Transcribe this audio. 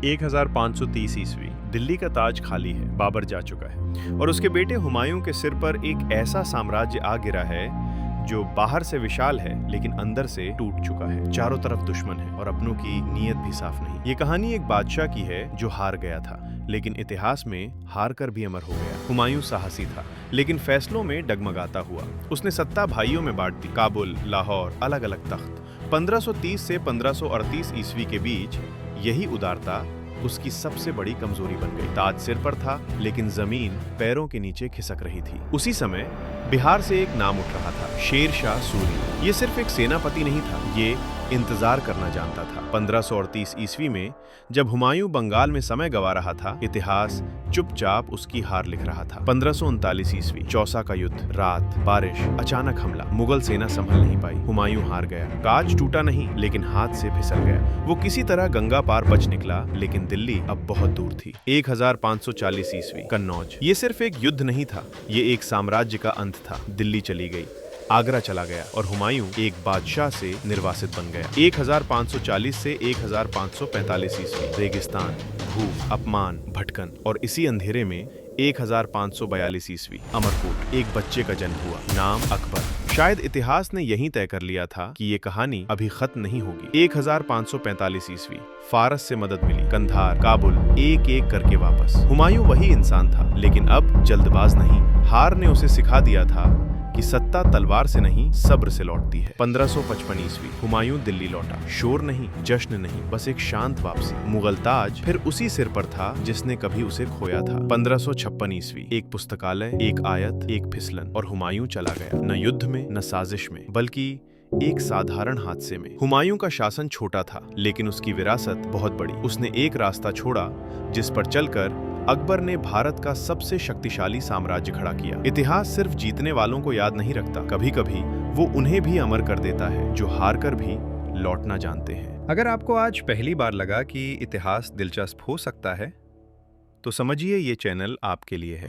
1530 ईस्वी दिल्ली का ताज खाली है, बाबर जा चुका है और उसके बेटे हुमायूं के सिर पर एक ऐसा साम्राज्य आ गिरा है जो बाहर से विशाल है लेकिन अंदर से टूट चुका है। चारों तरफ दुश्मन है और अपनों की नीयत भी साफ नहीं। ये कहानी एक बादशाह की है जो हार गया था लेकिन इतिहास में हार कर भी अमर हो गया। हुमायूं साहसी था लेकिन फैसलों में डगमगाता हुआ। उसने सत्ता भाइयों में बांट दी, काबुल, लाहौर, अलग अलग तख्त। 1530 से 1538 ईस्वी के बीच यही उदारता उसकी सबसे बड़ी कमजोरी बन गई। ताज सिर पर था लेकिन जमीन पैरों के नीचे खिसक रही थी। उसी समय बिहार से एक नाम उठ रहा था, शेर शाह सूरी। ये सिर्फ एक सेनापति नहीं था, ये इंतजार करना जानता था। 1538 ईस्वी में जब हुमायूं बंगाल में समय गंवा रहा था, इतिहास चुपचाप उसकी हार लिख रहा था। 1539 ईस्वी, चौसा का युद्ध, रात, बारिश, अचानक हमला, मुगल सेना संभल नहीं पाई, हुमायूं हार गया। काज टूटा नहीं लेकिन हाथ से फिसल गया। वो किसी तरह गंगा पार बच निकला लेकिन दिल्ली अब बहुत दूर थी। 1540 ईस्वी, कन्नौज। ये सिर्फ एक युद्ध नहीं था, ये एक साम्राज्य का अंत था। दिल्ली चली गई, आगरा चला गया और हुमायूं एक बादशाह से निर्वासित बन गया। 1540 से 1545 ईस्वी, रेगिस्तान, भूख, अपमान, भटकन और इसी अंधेरे में 1542 ईस्वी, अमरकोट। एक बच्चे का जन्म हुआ, नाम अकबर। शायद इतिहास ने यही तय कर लिया था कि ये कहानी अभी खत्म नहीं होगी। 1545 ईस्वी, फारस से मदद मिली, कंधार, काबुल एक एक करके वापस। हुमायूं वही इंसान था लेकिन अब जल्दबाज नहीं। हार ने उसे सिखा दिया था कि सत्ता तलवार से नहीं सब्र से लौटती है। 1555 ईस्वी, हुमायूं दिल्ली लौटा। शोर नहीं, जश्न नहीं, बस एक शांत वापसी। मुगल ताज फिर उसी सिर पर था जिसने कभी उसे खोया था। 1556 ईस्वी, एक पुस्तकालय, एक आयत, एक फिसलन और हुमायूं चला गया। न युद्ध में, न साजिश में, बल्कि एक साधारण हादसे में। हुमायूं का शासन छोटा था लेकिन उसकी विरासत बहुत बड़ी। उसने एक रास्ता छोड़ा जिस पर चलकर अकबर ने भारत का सबसे शक्तिशाली साम्राज्य खड़ा किया। इतिहास सिर्फ जीतने वालों को याद नहीं रखता, कभी कभी वो उन्हें भी अमर कर देता है जो हार कर भी लौटना जानते हैं। अगर आपको आज पहली बार लगा कि इतिहास दिलचस्प हो सकता है, तो समझिए ये चैनल आपके लिए है।